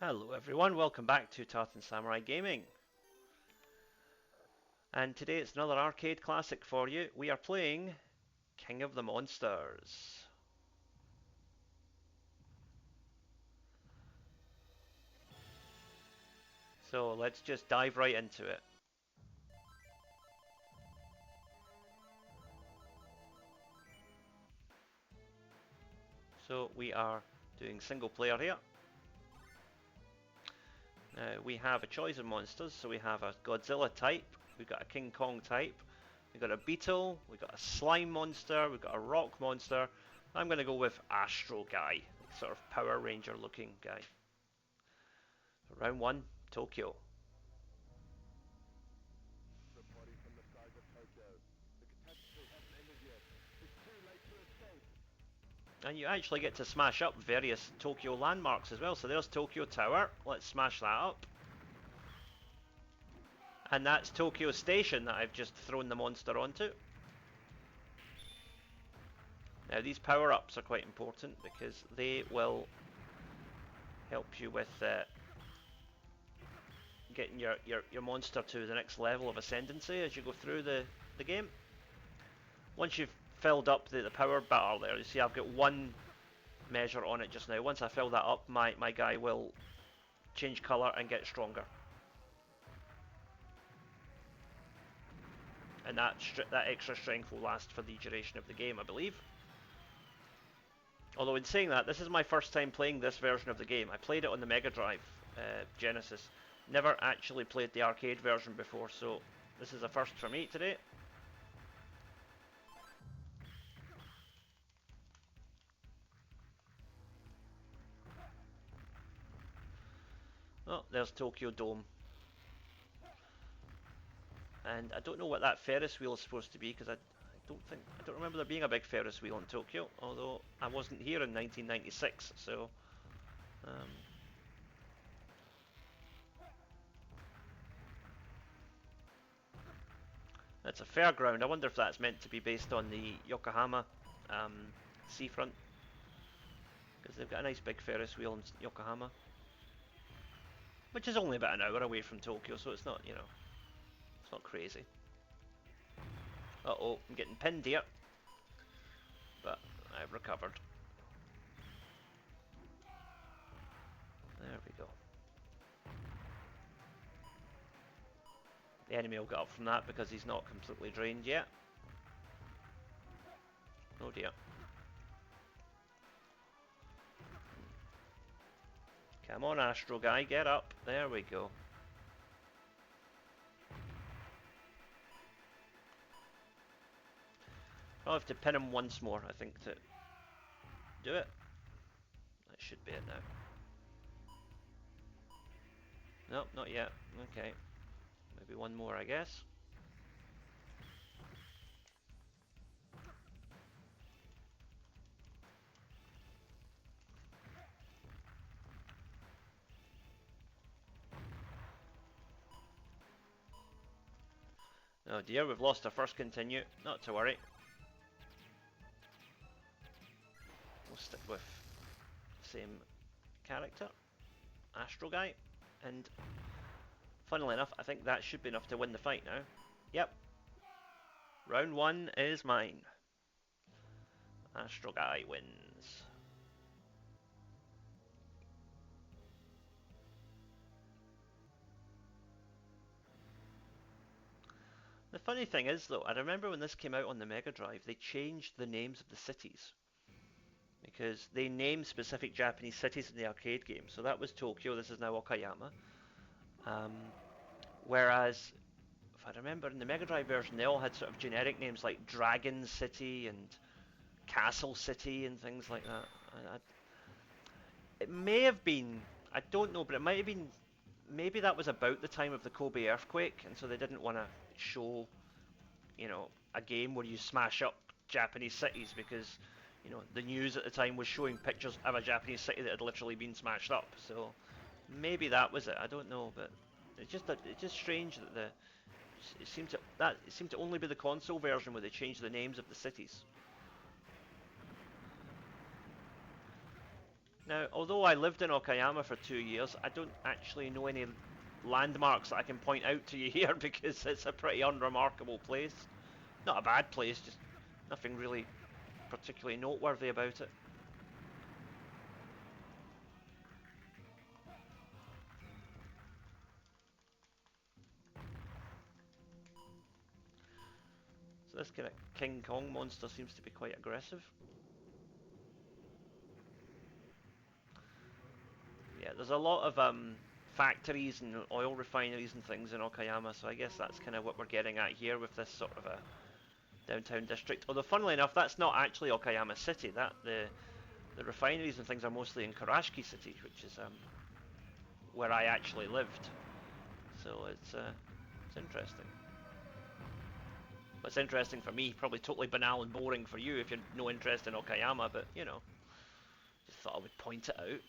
Hello everyone, welcome back to Tartan Samurai Gaming. And today it's another arcade classic for you. We are playing King of the Monsters. So let's just dive right into it. So we are doing single player here. We have a choice of monsters, so we have a Godzilla type, we've got a King Kong type, we've got a beetle, we've got a slime monster, we've got a rock monster. I'm going to go with Astro Guy, sort of Power Ranger looking guy. So round one, Tokyo. And you actually get to smash up various Tokyo landmarks as well. So there's Tokyo Tower. Let's smash that up. And that's Tokyo Station that I've just thrown the monster onto. Now these power-ups are quite important because they will help you with getting your monster to the next level of ascendancy as you go through the game. Once you've filled up the power bar there, you see I've got one measure on it just now. Once I fill that up, my guy will change colour and get stronger. And that extra strength will last for the duration of the game, I believe. Although in saying that, this is my first time playing this version of the game. I played it on the Mega Drive, Genesis. Never actually played the arcade version before, so this is a first for me today. Oh, there's Tokyo Dome. And I don't know what that Ferris wheel is supposed to be because I don't remember there being a big Ferris wheel in Tokyo, although I wasn't here in 1996, so it's a fairground. I wonder if that's meant to be based on the Yokohama seafront, because they've got a nice big Ferris wheel in Yokohama, which is only about an hour away from Tokyo, so it's not, it's not crazy. Uh-oh, I'm getting pinned here, but I've recovered. There we go. The enemy will get up from that because he's not completely drained yet. Oh dear. Come on, Astro Guy, get up. There we go. I'll have to pin him once more, I think, to do it. That should be it now. Nope, not yet. Okay. Maybe one more, I guess. Oh dear, we've lost our first continue. Not to worry. We'll stick with the same character, Astro Guy, and funnily enough, I think that should be enough to win the fight now. Yep. Round one is mine. Astro Guy wins. The funny thing is, though, I remember when this came out on the Mega Drive, they changed the names of the cities. Because they named specific Japanese cities in the arcade game. So that was Tokyo, this is now Okayama. Whereas, if I remember, in the Mega Drive version, they all had sort of generic names like Dragon City and Castle City and things like that. It may have been, I don't know, but it might have been, maybe that was about the time of the Kobe earthquake, and so they didn't want to show, a game where you smash up Japanese cities because, the news at the time was showing pictures of a Japanese city that had literally been smashed up. So maybe that was it. I don't know, but it's just strange that it seemed to only be the console version where they changed the names of the cities. Now, although I lived in Okayama for 2 years, I don't actually know any landmarks that I can point out to you here because it's a pretty unremarkable place. Not a bad place, just nothing really particularly noteworthy about it. So this kind of King Kong monster seems to be quite aggressive. Yeah, there's a lot of factories and oil refineries and things in Okayama, so I guess that's kind of what we're getting at here with this sort of a downtown district. Although, funnily enough, that's not actually Okayama City. That the refineries and things are mostly in Kurashiki City, which is where I actually lived. So it's interesting. It's interesting for me, probably totally banal and boring for you if you're no interest in Okayama, but you know, just thought I would point it out.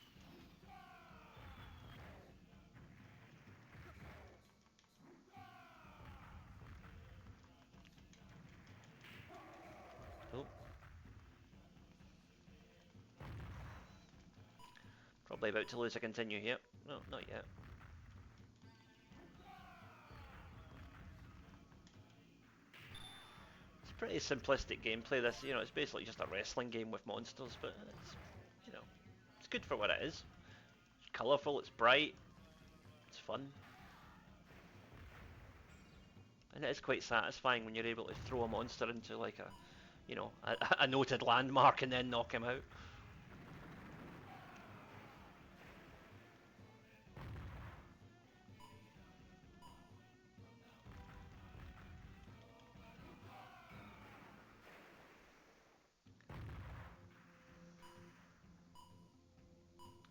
Oh, probably about to lose a continue here. No, not yet. It's pretty simplistic gameplay. This, you know, it's basically just a wrestling game with monsters, but it's, you know, it's good for what it is. It's colourful, it's bright, it's fun. And it is quite satisfying when you're able to throw a monster into like a, you know, a noted landmark and then knock him out.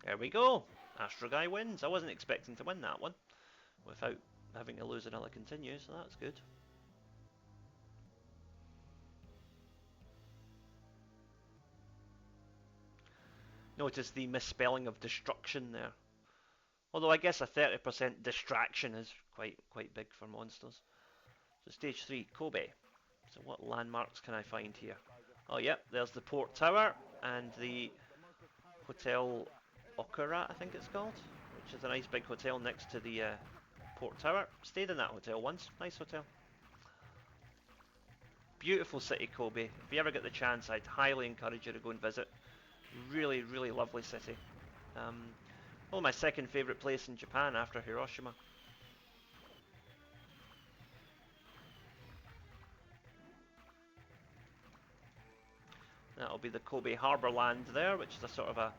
There we go. Astro Guy wins. I wasn't expecting to win that one without having to lose another continue, so that's good. Notice the misspelling of destruction there. Although I guess a 30% distraction is quite big for monsters. So stage 3, Kobe. So what landmarks can I find here? Oh yep, there's the port tower and the Hotel Okura, I think it's called, which is a nice big hotel next to the port tower. Stayed in that hotel once, nice hotel. Beautiful city, Kobe. If you ever get the chance, I'd highly encourage you to go and visit. Really, really lovely city. Well, my second favourite place in Japan after Hiroshima. That'll be the Kobe Harbourland there, which is a sort of a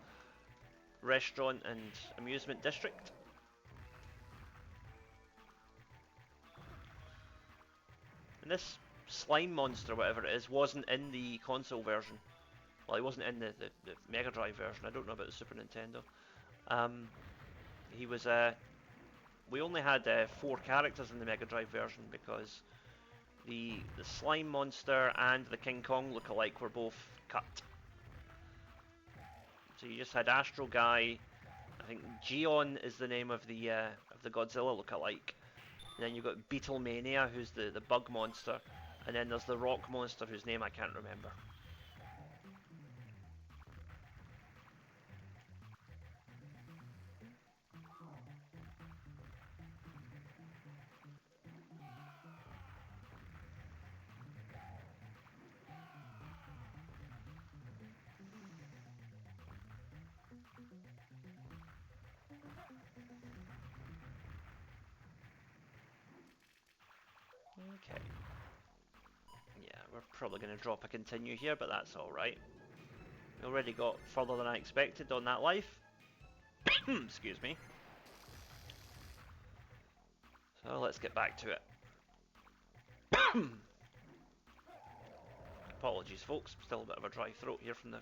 restaurant and amusement district. And this slime monster, whatever it is, wasn't in the console version. Well, he wasn't in the Mega Drive version. I don't know about the Super Nintendo. He was we only had 4 characters in the Mega Drive version because the slime monster and the King Kong look-alike were both cut. So you just had Astro Guy. I think Gion is the name of the Godzilla look-alike. And then you've got Beetlemania, who's the bug monster, and then there's the rock monster whose name I can't remember. Okay. Yeah, we're probably going to drop a continue here, but that's alright. We already got further than I expected on that life. Excuse me. So let's get back to it. Apologies, folks. Still a bit of a dry throat here from the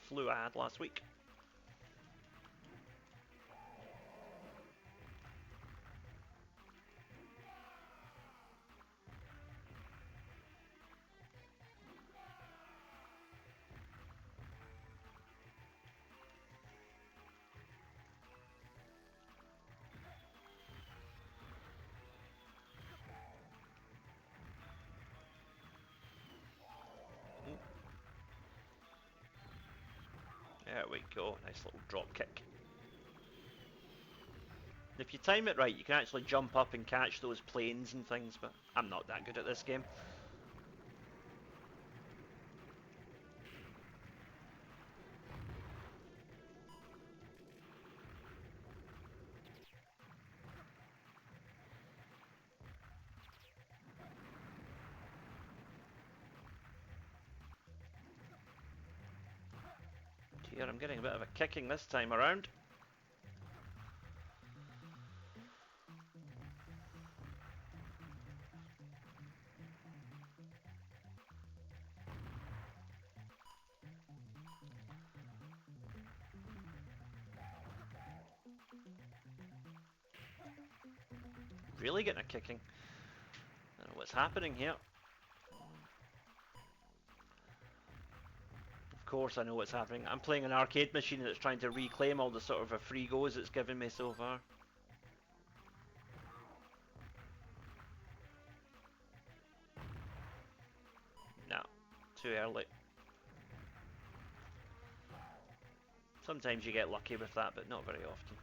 flu I had last week. There we go, nice little drop kick. If you time it right, you can actually jump up and catch those planes and things, but I'm not that good at this game. Here, I'm getting a bit of a kicking this time around. Really getting a kicking. I don't know what's happening here. Of course I know what's happening. I'm playing an arcade machine that's trying to reclaim all the sort of free goes it's given me so far. No, too early. Sometimes you get lucky with that, but not very often.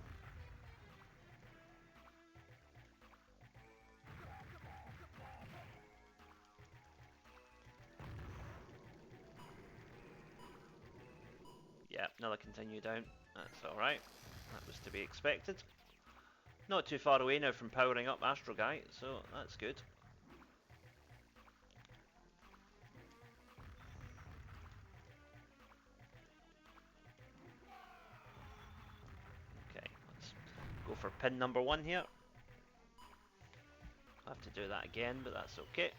Yeah, another continue down. That's alright. That was to be expected. Not too far away now from powering up Astro Guy, so that's good. Okay, let's go for pin number 1 here. I'll have to do that again, but that's okay.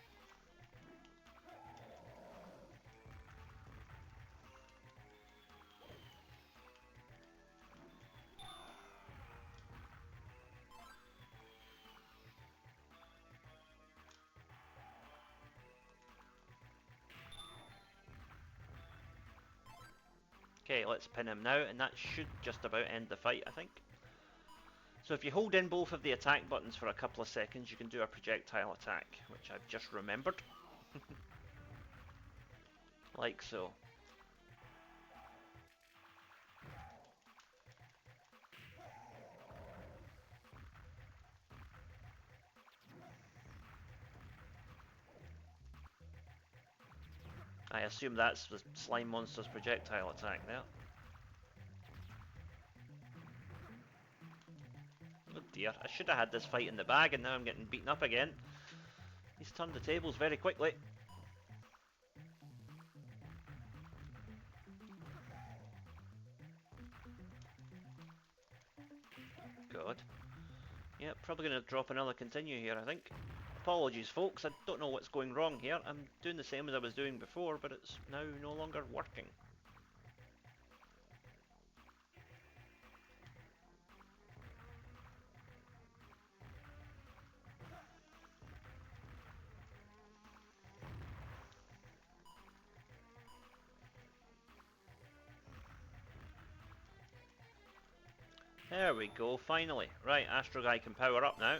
Okay, let's pin him now, and that should just about end the fight, I think. So if you hold in both of the attack buttons for a couple of seconds, you can do a projectile attack, which I've just remembered. Like so. I assume that's the slime monster's projectile attack there. Oh dear, I should have had this fight in the bag and now I'm getting beaten up again. He's turned the tables very quickly. God. Yeah, probably going to drop another continue here, I think. Apologies, folks, I don't know what's going wrong here. I'm doing the same as I was doing before, but it's now no longer working. There we go, finally. Right, Astro Guy can power up now.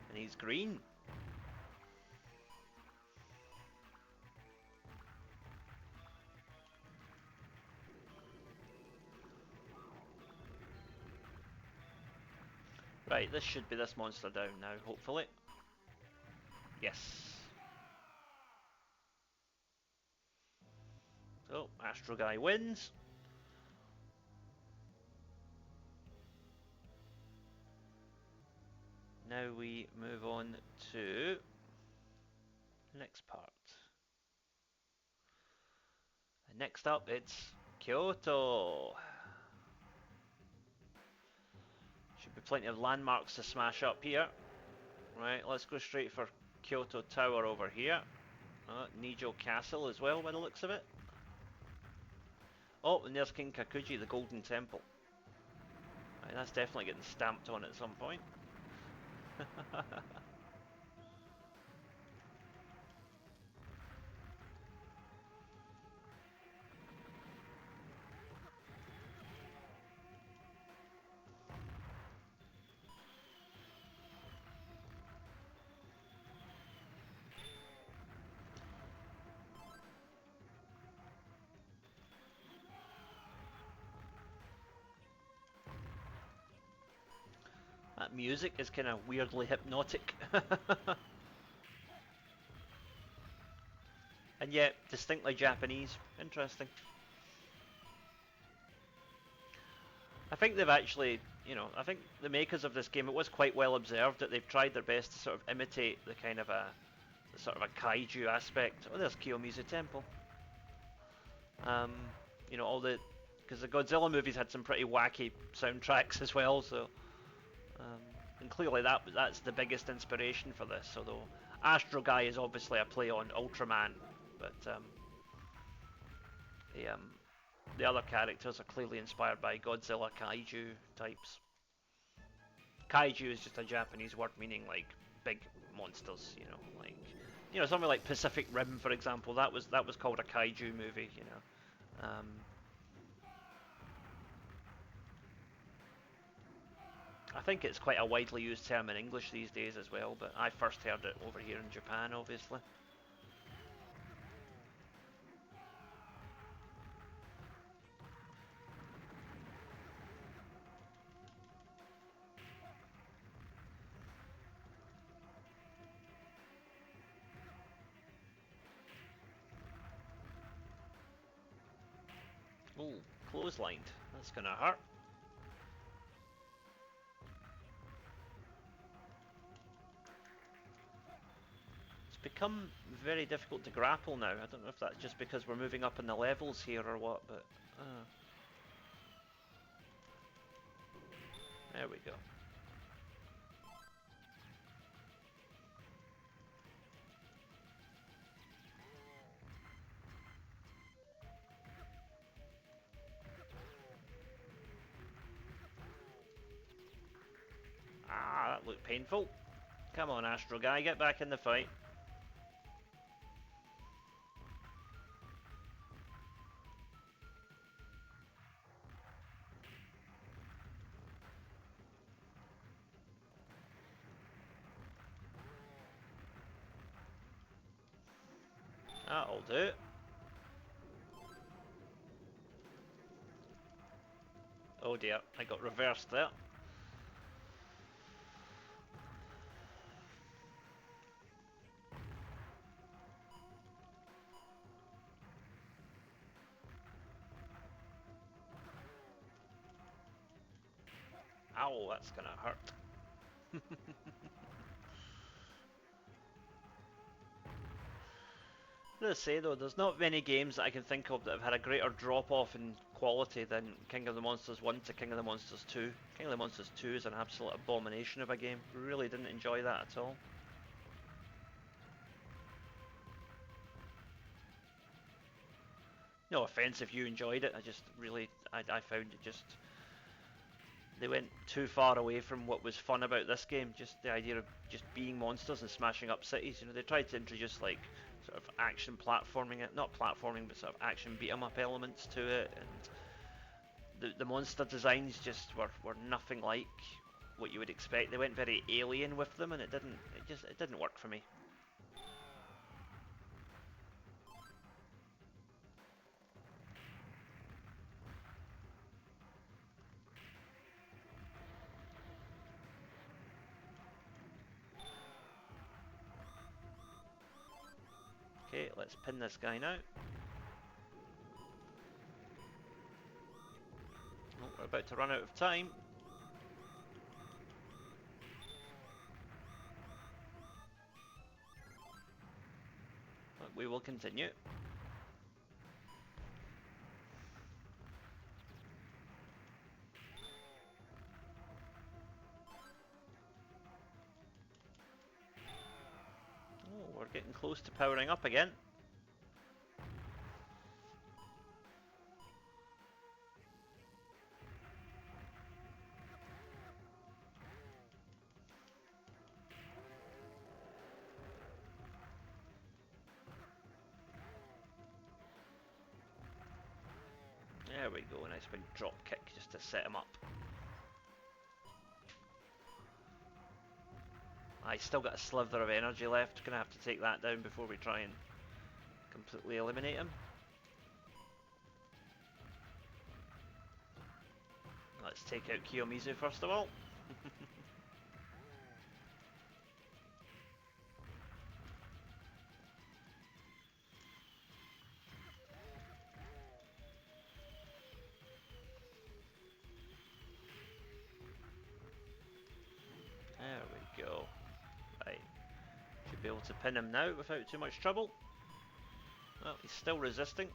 And he's green. Right, this should be this monster down now, hopefully. Yes. So, Astro Guy wins. Now we move on to the next part. Next up, it's Kyoto. Should be plenty of landmarks to smash up here. Right, let's go straight for Kyoto Tower over here. Neo-Geo Castle as well, by the looks of it. Oh, and there's King Kakuji, the Golden Temple. Right, that's definitely getting stamped on at some point. That music is kind of weirdly hypnotic. And yet, distinctly Japanese. Interesting. I think they've actually, I think the makers of this game, it was quite well observed that they've tried their best to sort of imitate the kind of the sort of a kaiju aspect. Oh, there's Kiyomizu Temple. Um, all because the Godzilla movies had some pretty wacky soundtracks as well, so, um, and clearly that's the biggest inspiration for this, although Astro Guy is obviously a play on Ultraman, but the, um, the other characters are clearly inspired by Godzilla Kaiju types. Kaiju is just a Japanese word meaning like big monsters, like something like Pacific Rim, for example. That was called a Kaiju movie, I think it's quite a widely used term in English these days as well, but I first heard it over here in Japan, obviously. Ooh, clotheslined. That's gonna hurt. It's become very difficult to grapple now. I don't know if that's just because we're moving up in the levels here or what, but there we go. Ah, that looked painful. Come on, Astro Guy, get back in the fight. That'll do. Oh dear, I got reversed there. Ow, that's gonna hurt. I'm gonna say though, there's not many games that I can think of that have had a greater drop-off in quality than King of the Monsters 1 to King of the Monsters 2. King of the Monsters 2 is an absolute abomination of a game. Really didn't enjoy that at all. No offense if you enjoyed it, I found it just, they went too far away from what was fun about this game. Just the idea of just being monsters and smashing up cities. They tried to introduce like sort of action platforming, not platforming, but sort of action beat 'em up elements to it, and the monster designs just were nothing like what you would expect. They went very alien with them, and it didn't work for me. Okay, let's pin this guy now. Oh, we're about to run out of time. But we will continue. Oh, we're getting close to powering up again. There we go, a nice big drop kick just to set him up. I still got a slither of energy left, gonna have to take that down before we try and completely eliminate him. Let's take out Kiyomizu first of all. be able to pin him now without too much trouble. Well, he's still resisting.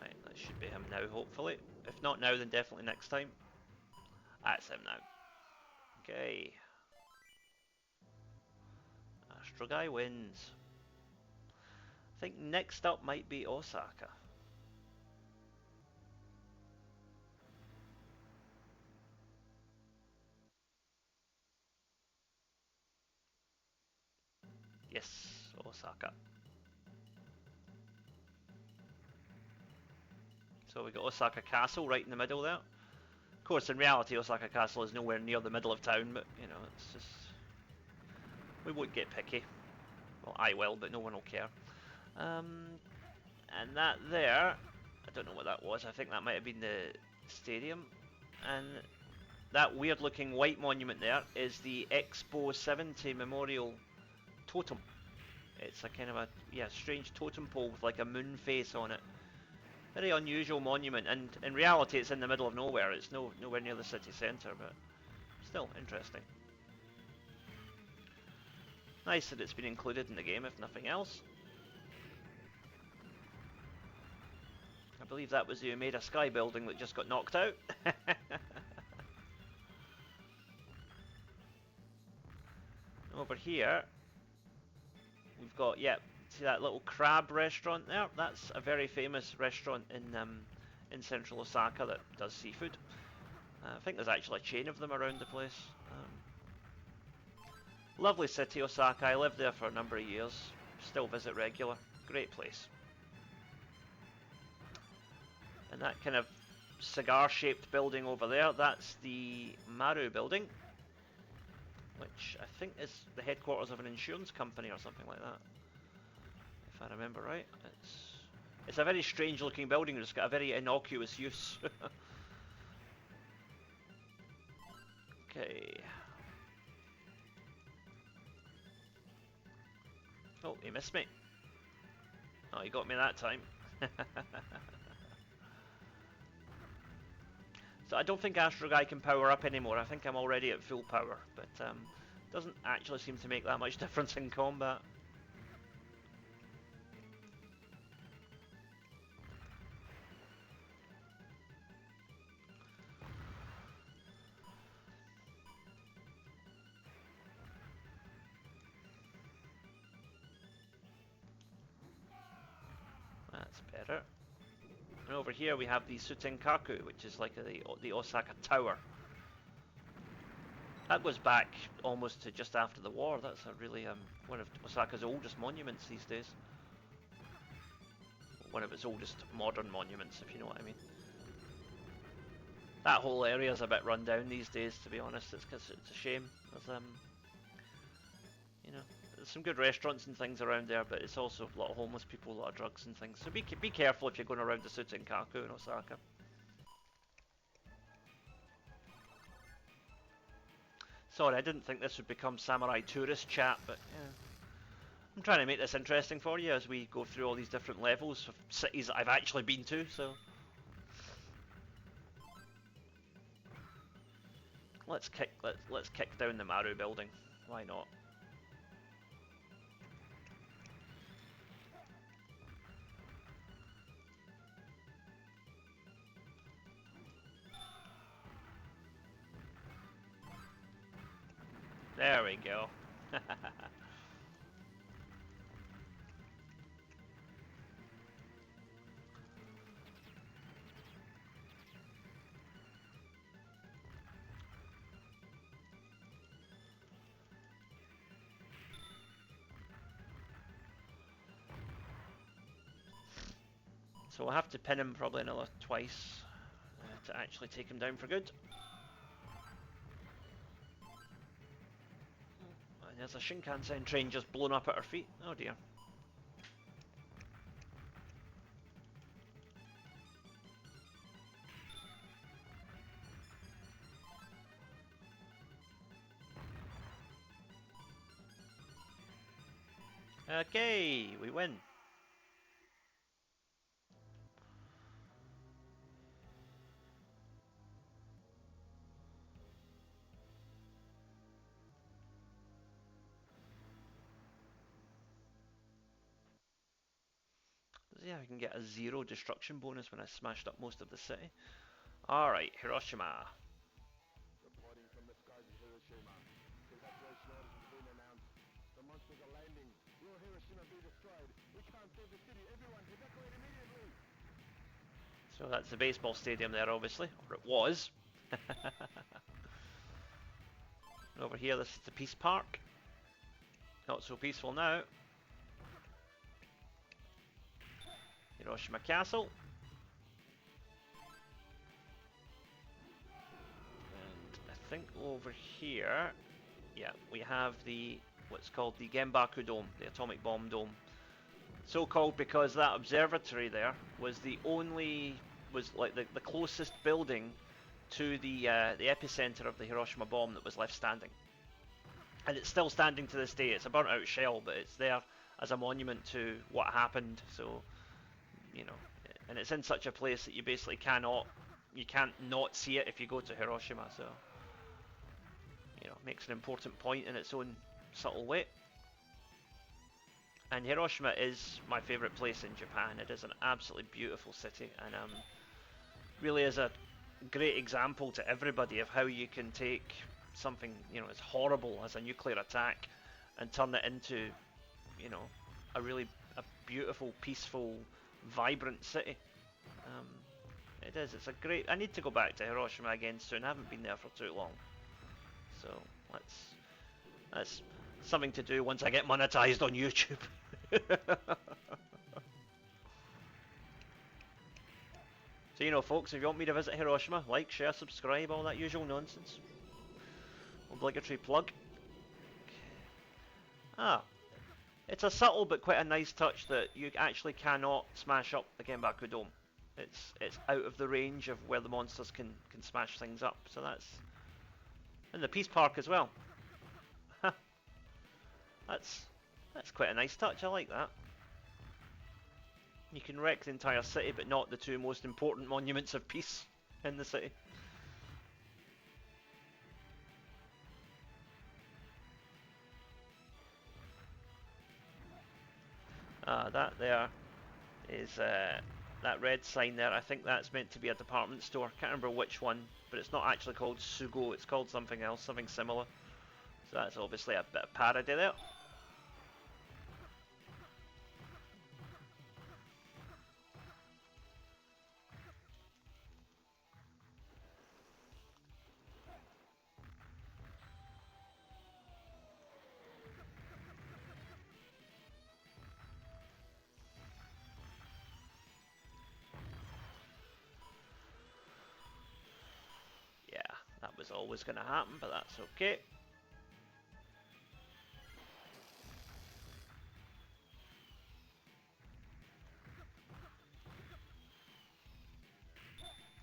Right, that should be him now, hopefully. If not now, then definitely next time. That's him now. Okay. Astro Guy wins. I think next up might be Osaka. Yes, Osaka. So we got Osaka Castle right in the middle there. Of course, in reality, Osaka Castle is nowhere near the middle of town, but, you know, it's just... We won't get picky. Well, I will, but no one will care. And that there... I don't know what that was. I think that might have been the stadium. And that weird-looking white monument there is the Expo 70 Memorial Totem. It's a kind of a, yeah, strange totem pole with like a moon face on it. Very unusual monument, and in reality it's in the middle of nowhere. It's nowhere near the city centre, but still interesting. Nice that it's been included in the game, if nothing else. I believe that was the Umeda Sky building that just got knocked out. Over here, we've got, yeah, see that little crab restaurant there? That's a very famous restaurant in central Osaka that does seafood. I think there's actually a chain of them around the place. Lovely city, Osaka. I lived there for a number of years. Still visit regular. Great place. And that kind of cigar-shaped building over there, that's the Maru building, which I think is the headquarters of an insurance company or something like that, if I remember right. It's a very strange looking building. It's got a very innocuous use. Okay. Oh, he missed me. Oh, he got me that time. So I don't think Astro Guy can power up anymore. I think I'm already at full power, but doesn't actually seem to make that much difference in combat. That's better. And over here we have the Sutenkaku, which is like the Osaka Tower. That goes back almost to just after the war. That's a really one of Osaka's oldest monuments these days. One of its oldest modern monuments, if you know what I mean. That whole area is a bit run down these days, to be honest. It's a shame. There's you know, there's some good restaurants and things around there, but it's also a lot of homeless people, a lot of drugs and things. So be careful if you're going around the Sutenkaku in Osaka. Sorry, I didn't think this would become Samurai Tourist Chat, but yeah. I'm trying to make this interesting for you as we go through all these different levels of cities that I've actually been to, so... Let's kick down the Maru building. Why not? There we go. So we'll have to pin him probably another twice to actually take him down for good. And there's a Shinkansen train just blown up at our feet. Oh dear. Okay, we win. Yeah, I can get a 0 destruction bonus when I smashed up most of the city. Alright, Hiroshima. Reporting from the skies of Hiroshima. Evacuation orders have been announced. The monsters are landing. Will Hiroshima be destroyed? We can't save the city. Everyone evacuate immediately. So that's the baseball stadium there, obviously. Or it was. Over here, this is the Peace Park. Not so peaceful now. Hiroshima Castle. And I think over here, yeah, we have the what's called the Genbaku Dome, the atomic bomb dome. So called because that observatory there was the only, was like the closest building to the epicenter of the Hiroshima bomb that was left standing. And it's still standing to this day. It's a burnt out shell, but it's there as a monument to what happened. So, you know, and it's in such a place that you basically you can't not see it if you go to Hiroshima. So, you know, makes an important point in its own subtle way. And Hiroshima is my favourite place in Japan. It is an absolutely beautiful city, and really is a great example to everybody of how you can take something, you know, as horrible as a nuclear attack and turn it into, you know, a beautiful, peaceful, vibrant city. It is. It's a great. I need to go back to Hiroshima again soon. I haven't been there for too long, so that's something to do once I get monetized on YouTube. So, you know, folks, if you want me to visit Hiroshima, like, share, subscribe, all that usual nonsense. Obligatory plug. Ah, it's a subtle but quite a nice touch that you actually cannot smash up the Genbaku Dome. It's out of the range of where the monsters can smash things up. So that's in the Peace Park as well. that's quite a nice touch. I like that. You can wreck the entire city, but not the two most important monuments of peace in the city. That there is that red sign there. I think that's meant to be a department store. Can't remember which one, but it's not actually called Sugo. It's called something else, something similar. So that's obviously a bit of parody there. Yeah, that was always going to happen, but that's okay.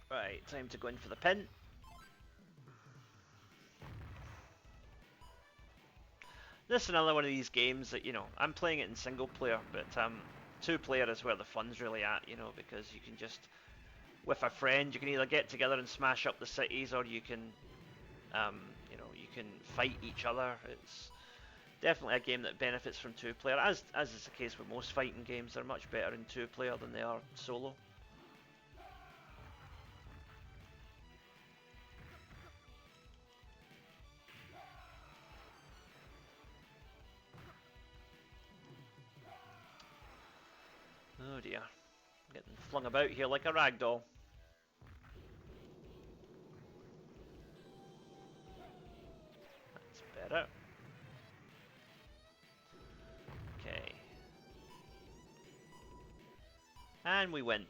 Right, time to go in for the pin. This is another one of these games that, you know, I'm playing it in single player, but two player is where the fun's really at, you know, because you can just, with a friend, you can either get together and smash up the cities, or you can, you know, you can fight each other. It's definitely a game that benefits from two player, as is the case with most fighting games. They're much better in two player than they are solo. Oh dear. I'm getting flung about here like a rag doll. That's better. Okay. And we win.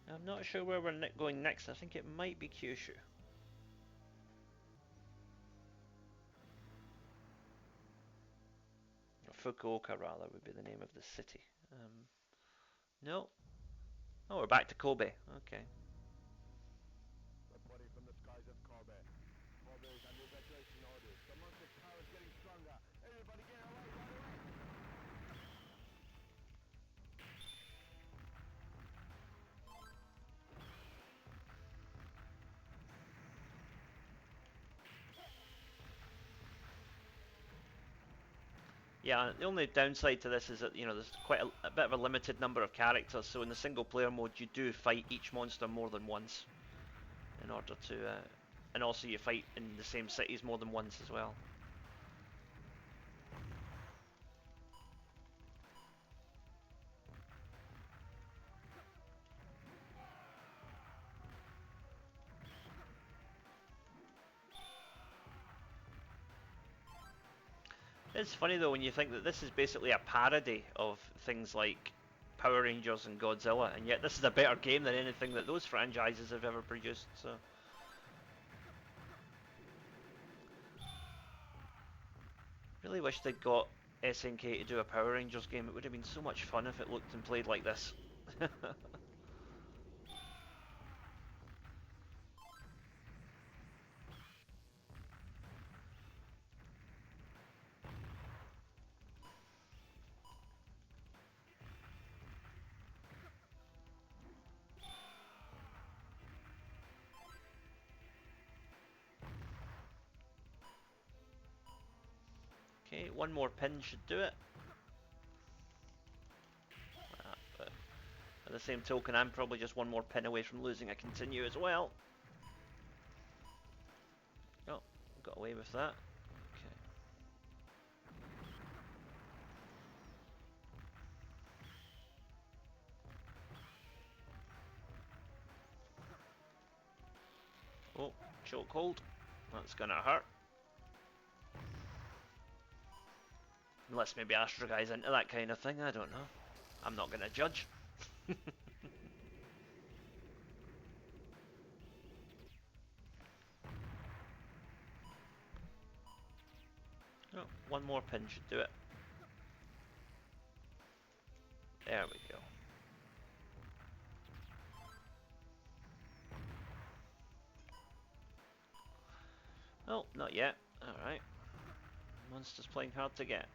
I'm not sure where we're going next. I think it might be Kyushu. Fukuoka, rather, would be the name of the city. No. Oh, we're back to Kobe. Okay. Reporting from the skies of Kobe. Kobe is under evacuation orders. The monster's power is getting stronger. Everybody get away right away. Yeah, the only downside to this is that there's quite a bit of a limited number of characters. So in the single player mode, you do fight each monster more than once in order to, and also you fight in the same cities more than once as well. It's funny though when you think that this is basically a parody of things like Power Rangers and Godzilla, and yet this is a better game than anything that those franchises have ever produced. So really wish they'd got SNK to do a Power Rangers game. It would have been so much fun if it looked and played like this. Okay, one more pin should do it. But at the same token, I'm probably just one more pin away from losing a continue as well. Oh, got away with that. Okay. Oh, chokehold. That's gonna hurt. Unless maybe Astro Guy's into that kind of thing, I don't know. I'm not gonna judge. Oh, one more pin should do it. There we go. Oh, not yet. Alright. Monster's playing hard to get.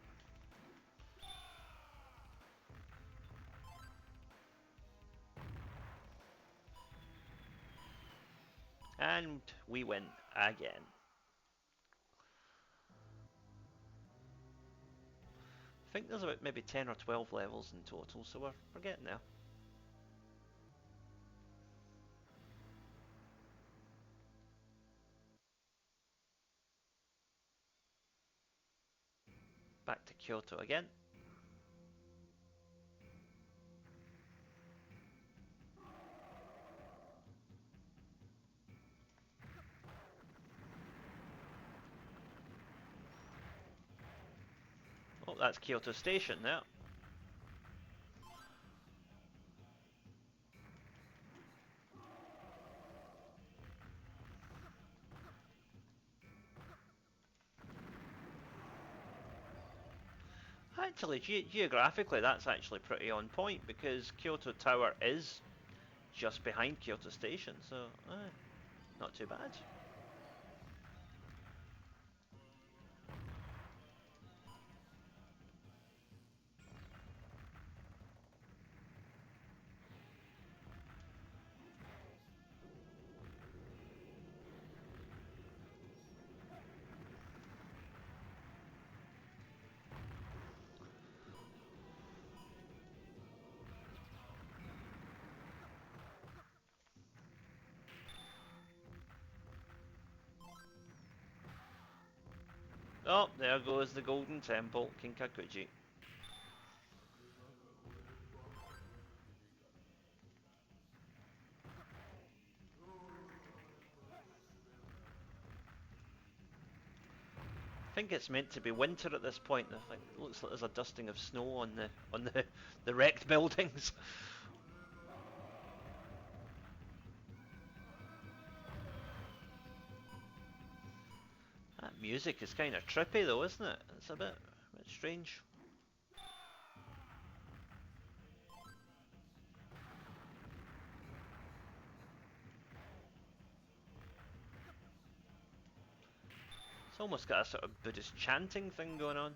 And we win again. I think there's about maybe 10 or 12 levels in total, so we're getting there. Back to Kyoto again. Oh, that's Kyoto Station there. Actually, geographically, that's actually pretty on point because Kyoto Tower is just behind Kyoto Station, so not too bad. Oh, there goes the Golden Temple, Kinkakuji. I think it's meant to be winter at this point. I think it looks like there's a dusting of snow on the wrecked buildings. That music is kind of trippy though, isn't it? It's a bit strange. It's almost got a sort of Buddhist chanting thing going on.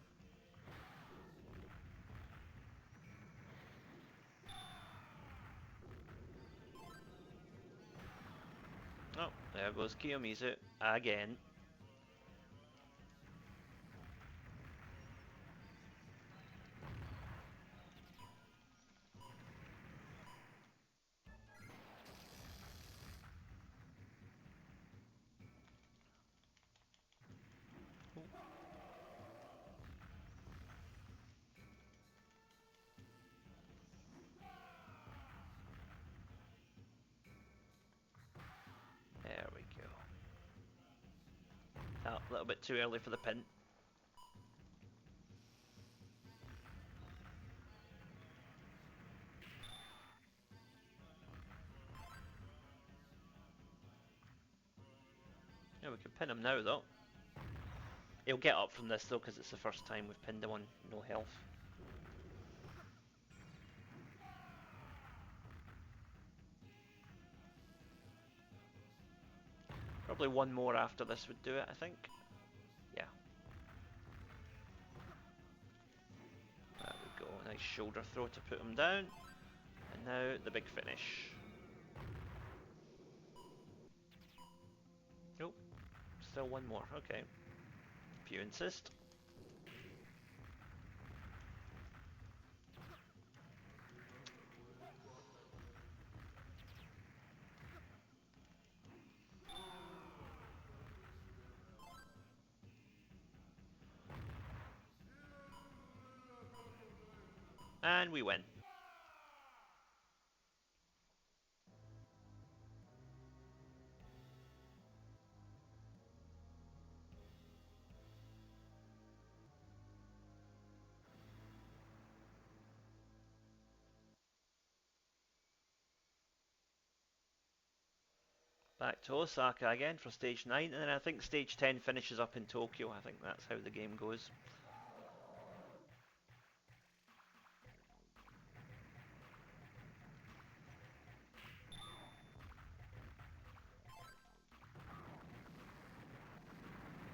Oh, there goes Kiyomizu again. little bit too early for the pin. Yeah, we can pin him now though. He'll get up from this though, because it's the first time we've pinned him on no health. Probably one more after this would do it, I think. Yeah. There we go. Nice shoulder throw to put him down. And now the big finish. Nope. Still one more. Okay. If you insist. And we win. Back to Osaka again for stage 9, and then I think stage 10 finishes up in Tokyo. I think that's how the game goes.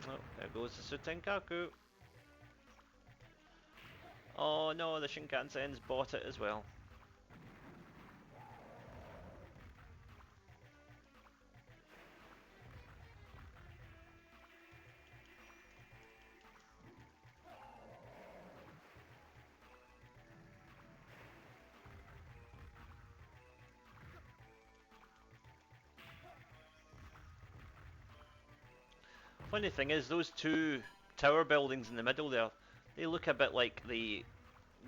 Oh, there goes the Sutenkaku. Oh no, the Shinkansen's bought it as well. Funny thing is, those two tower buildings in the middle there, they look a bit like the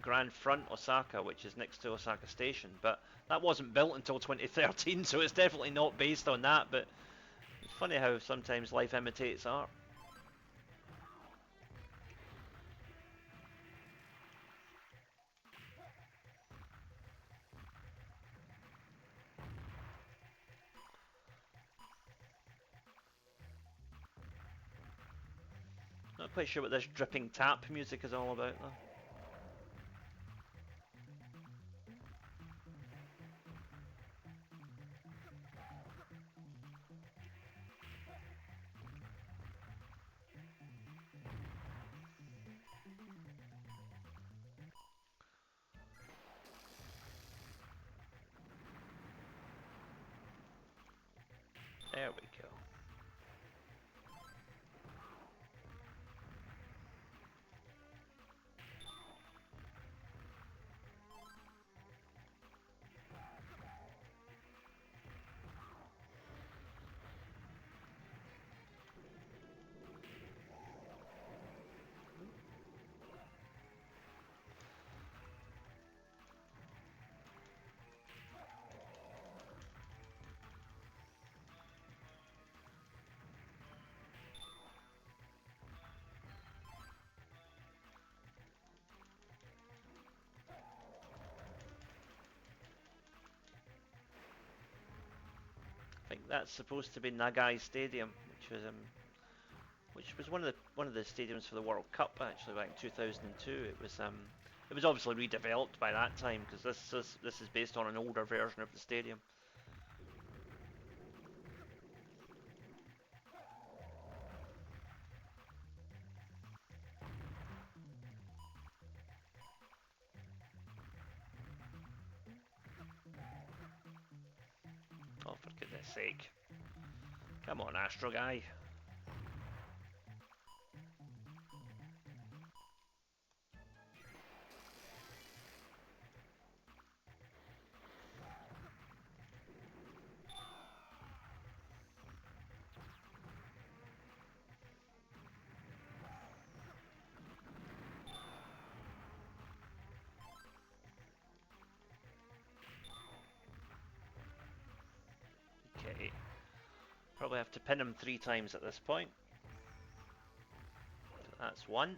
Grand Front Osaka, which is next to Osaka Station, but that wasn't built until 2013, so it's definitely not based on that, but it's funny how sometimes life imitates art. Not quite sure what this dripping tap music is all about though. There we go. I think that's supposed to be Nagai Stadium, which was one of the stadiums for the World Cup actually back in 2002. It was obviously redeveloped by that time because this is based on an older version of the stadium. Oh, for goodness sake. Come on, Astro Guy. Okay. Probably have to pin him 3 times at this point. That's one.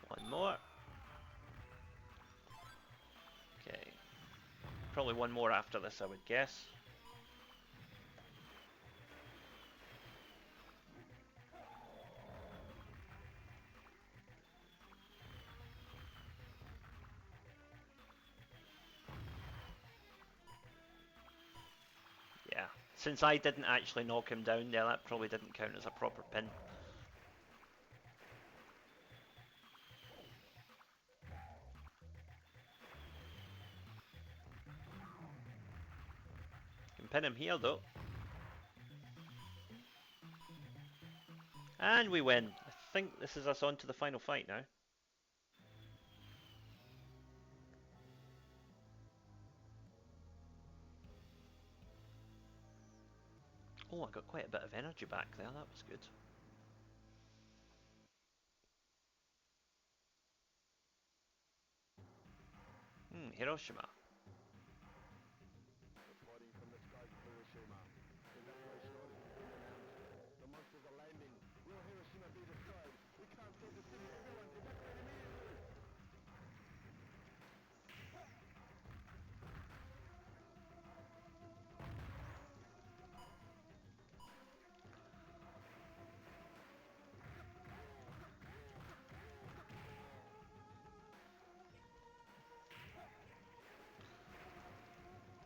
One more. Okay. Probably one more after this, I would guess. Yeah. Since I didn't actually knock him down there, that probably didn't count as a proper pin. Can pin him here though. And we win. I think this is us on to the final fight now. Oh, I got quite a bit of energy back there, that was good. Hiroshima. Reporting from the skies of Hiroshima. Evacuation orders have been announced. The monsters are landing. Will Hiroshima be destroyed? We can't save the city. Everyone evacuate immediately.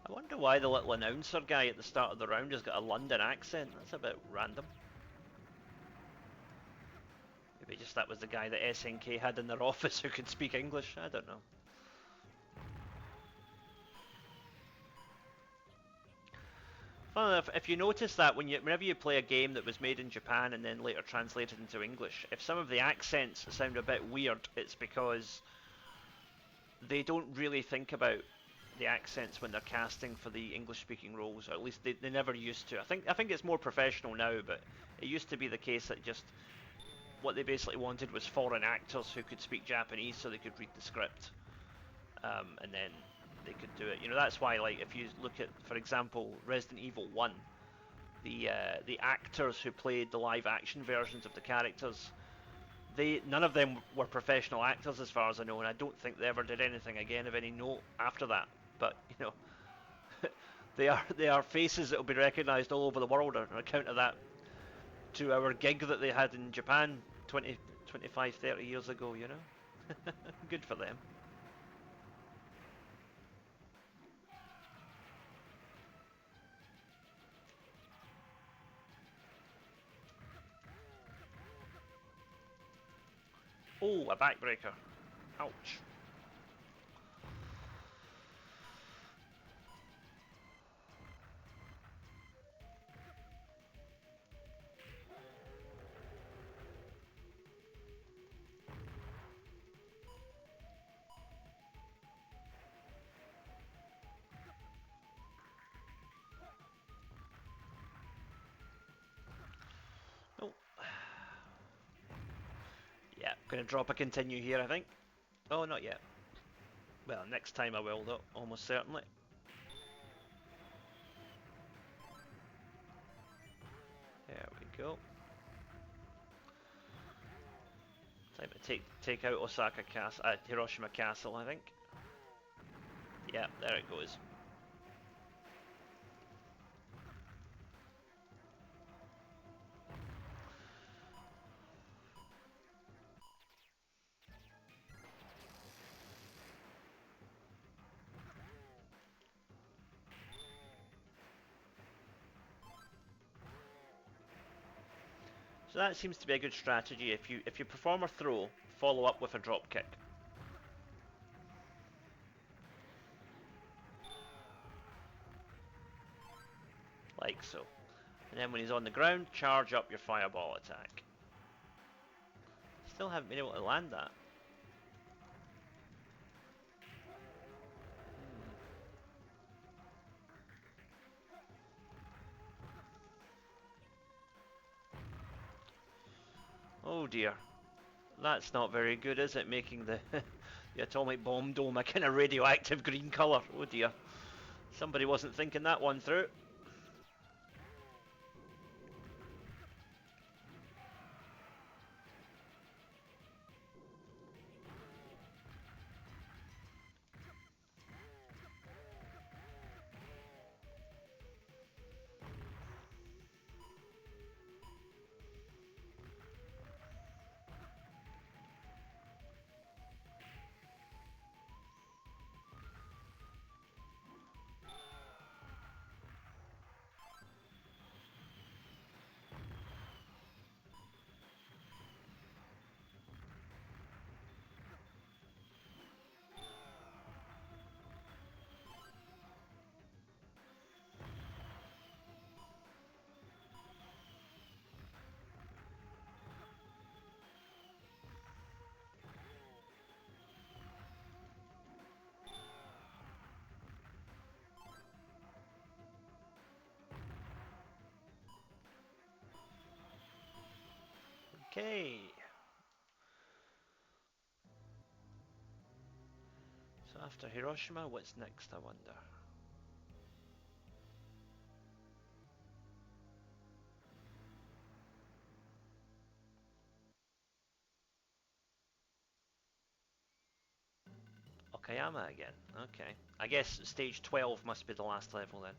I wonder why the little announcer guy at the start of the round has got a London accent. That's a bit random. Maybe just that was the guy that SNK had in their office who could speak English. I don't know. Funnily enough, if you notice that whenever you play a game that was made in Japan and then later translated into English, if some of the accents sound a bit weird, it's because they don't really think about the accents when they're casting for the English-speaking roles, or at least they never used to. I think it's more professional now, but it used to be the case that just what they basically wanted was foreign actors who could speak Japanese so they could read the script, and then they could do it. You know, that's why, like, if you look at, for example, Resident Evil 1, the actors who played the live-action versions of the characters, none of them were professional actors as far as I know, and I don't think they ever did anything again of any note after that. But you know, they are faces that will be recognised all over the world on account of that 2-hour gig that they had in Japan 20, 25, 30 years ago. You know, good for them. Oh, a backbreaker. Ouch. Oh. Yeah, gonna drop a continue here, I think. Oh, not yet. Well, next time I will, though, almost certainly. There we go. Time to take out Osaka Castle, Hiroshima Castle, I think. Yeah, there it goes. So that seems to be a good strategy. If you perform a throw, follow up with a drop kick. Like so. And then when he's on the ground, charge up your fireball attack. Still haven't been able to land that. Oh dear. That's not very good, is it? Making the, the atomic bomb dome a kind of radioactive green colour. Oh dear. Somebody wasn't thinking that one through. Okay. So after Hiroshima, what's next, I wonder? Okayama again. Okay. I guess stage 12 must be the last level then.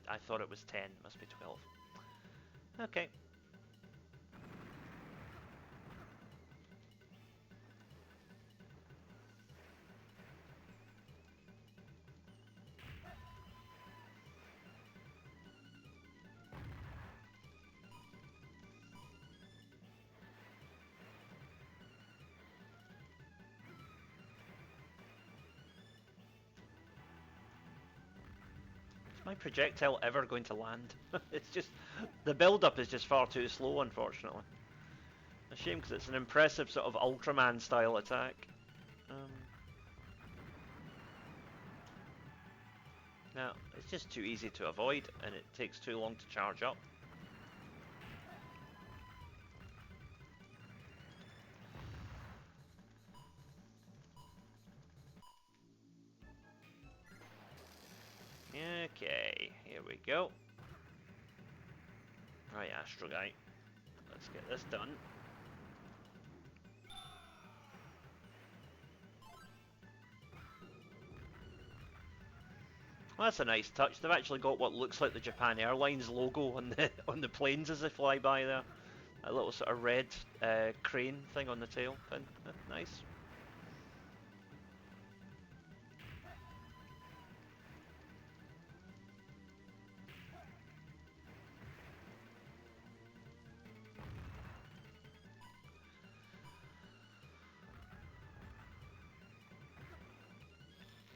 I thought it was 10. Must be 12. Okay. Is my projectile ever going to land? It's just... The build-up is just far too slow, unfortunately. A shame, because it's an impressive sort of Ultraman style attack. Now, it's just too easy to avoid, and it takes too long to charge up. Okay, here we go. Right, Astro Guy. Let's get this done. Well, that's a nice touch. They've actually got what looks like the Japan Airlines logo on the planes as they fly by there. A little sort of red crane thing on the tail fin. Nice.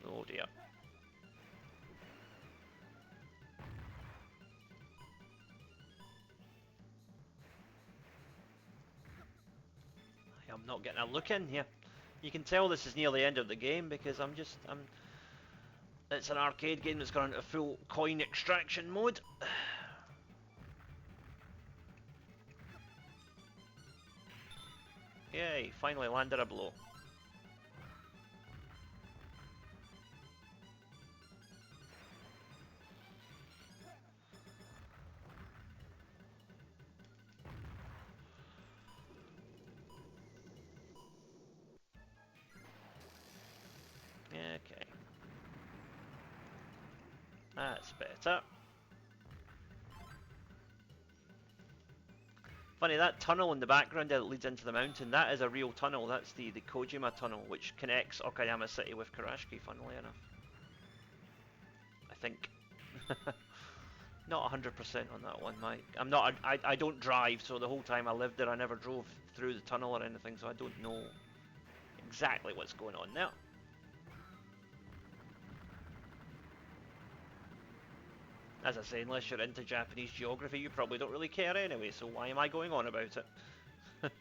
Oh dear. I'm not getting a look in here. You can tell this is near the end of the game because I'm it's an arcade game that's gone into full coin extraction mode. Yay, finally landed a blow. Okay. That's better. Funny, that tunnel in the background that leads into the mountain, that is a real tunnel. That's the Kojima tunnel, which connects Okayama City with Kurashiki, funnily enough. I think. Not 100% on that one, Mike. I don't drive, so the whole time I lived there I never drove through the tunnel or anything, so I don't know exactly what's going on there. As I say, unless you're into Japanese geography, you probably don't really care anyway, so why am I going on about it?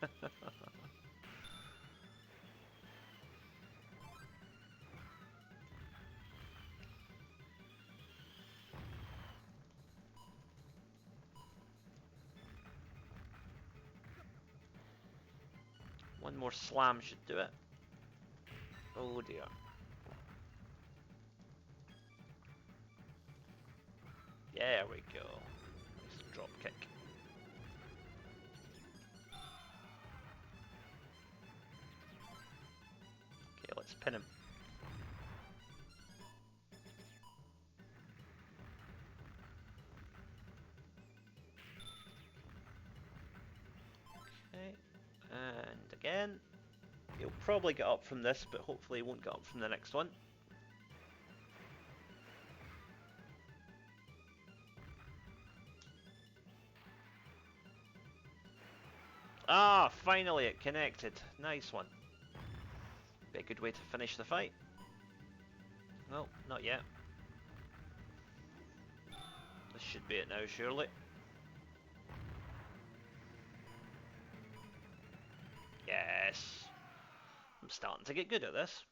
One more slam should do it. Oh dear. There we go. Nice drop kick. Okay, let's pin him. Okay, and again. He'll probably get up from this, but hopefully he won't get up from the next one. Ah, finally it connected. Nice one. Be a good way to finish the fight. No, not yet. This should be it now, surely. Yes. I'm starting to get good at this.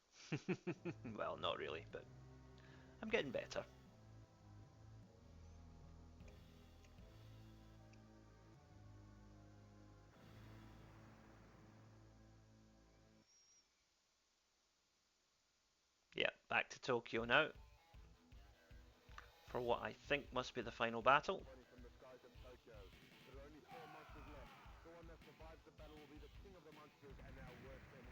Well, not really, but I'm getting better. Yeah, back to Tokyo now. For what I think must be the final battle. Fighting from the skies of Tokyo. There are only 4 monsters left. The one that survives the battle will be the king of the monsters and our worst enemy.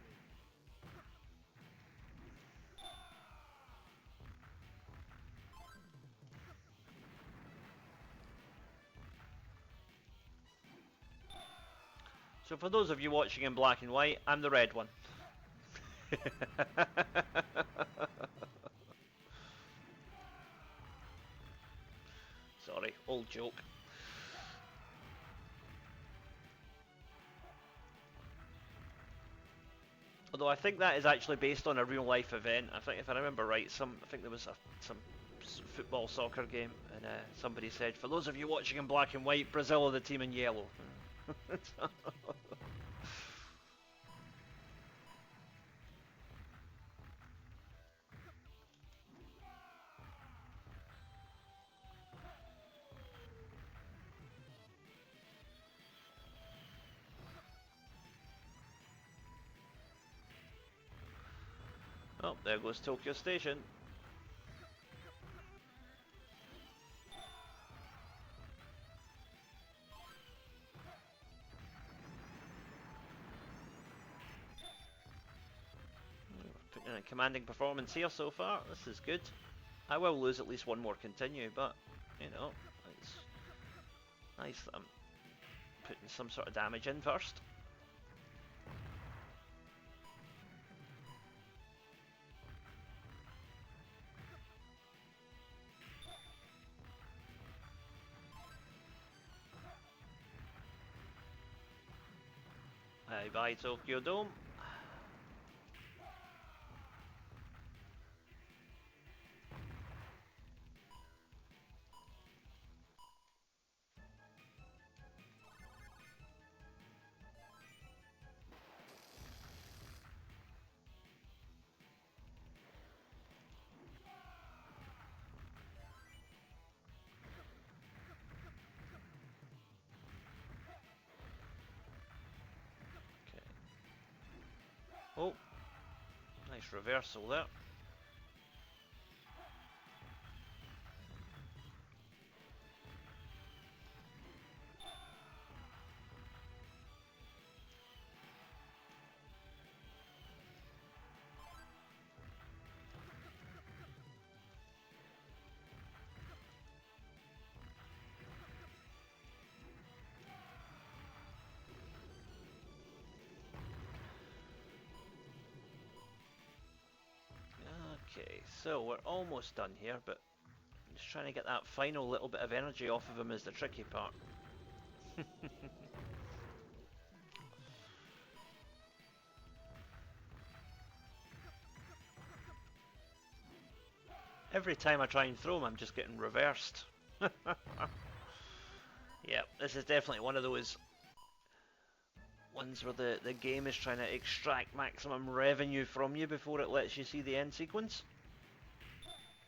So for those of you watching in black and white, I'm the red one. Sorry, old joke. Although I think that is actually based on a real life event. I think, if I remember right, I think there was some football soccer game, and somebody said, "For those of you watching in black and white, Brazil are the team in yellow." Oh, there goes Tokyo Station. Putting in a commanding performance here so far. This is good. I will lose at least one more continue, but, you know, it's nice that I'm putting some sort of damage in first. Bye bye Tokyo Dome. Oh, nice reversal there. Okay, so we're almost done here, but just trying to get that final little bit of energy off of him is the tricky part. Every time I try and throw him, I'm just getting reversed. Yeah, this is definitely one of those ones where the game is trying to extract maximum revenue from you before it lets you see the end sequence.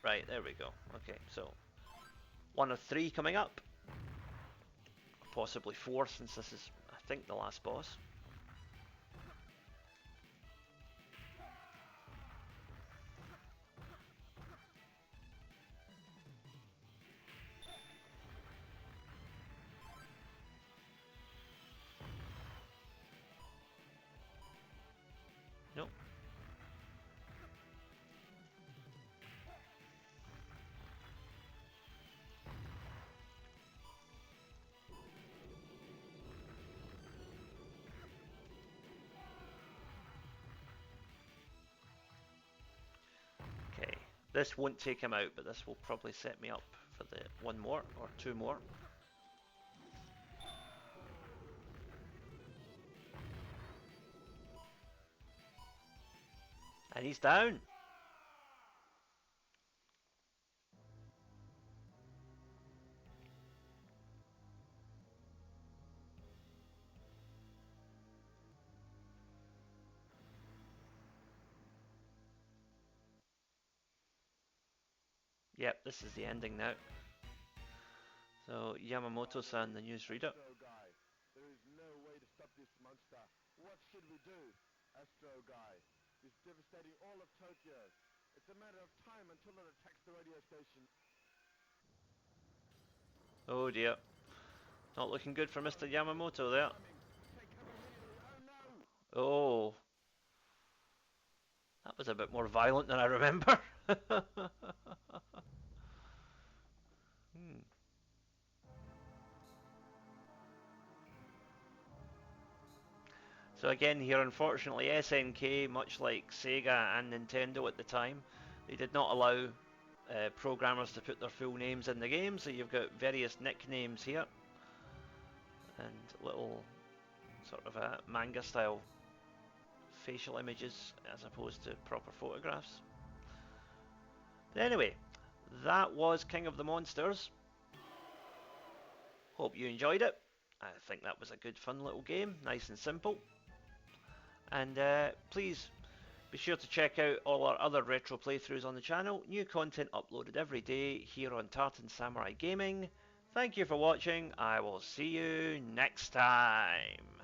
Right, there we go. Okay, so 1 of 3 coming up. Possibly 4, since this is, I think, the last boss. This won't take him out, but this will probably set me up for the one more or two more. And he's down. Yep, this is the ending now. So Yamamoto-san, the newsreader. Astro Guy, there is no way to stop this monster. What should we do? Astro Guy is devastating all of Tokyo. It's a matter of time until it attacks the radio station. Oh dear. Not looking good for Mr. Yamamoto there. Take cover immediately. Oh no! Oh. That was a bit more violent than I remember. So again here, unfortunately, SNK, much like Sega and Nintendo at the time, they did not allow programmers to put their full names in the game, so you've got various nicknames here and little sort of manga style facial images as opposed to proper photographs. But anyway, that was King of the Monsters. Hope you enjoyed it. I think that was a good fun little game, nice and simple. And please be sure to check out all our other retro playthroughs on the channel. New content uploaded every day here on Tartan Samurai Gaming. Thank you for watching. I will see you next time.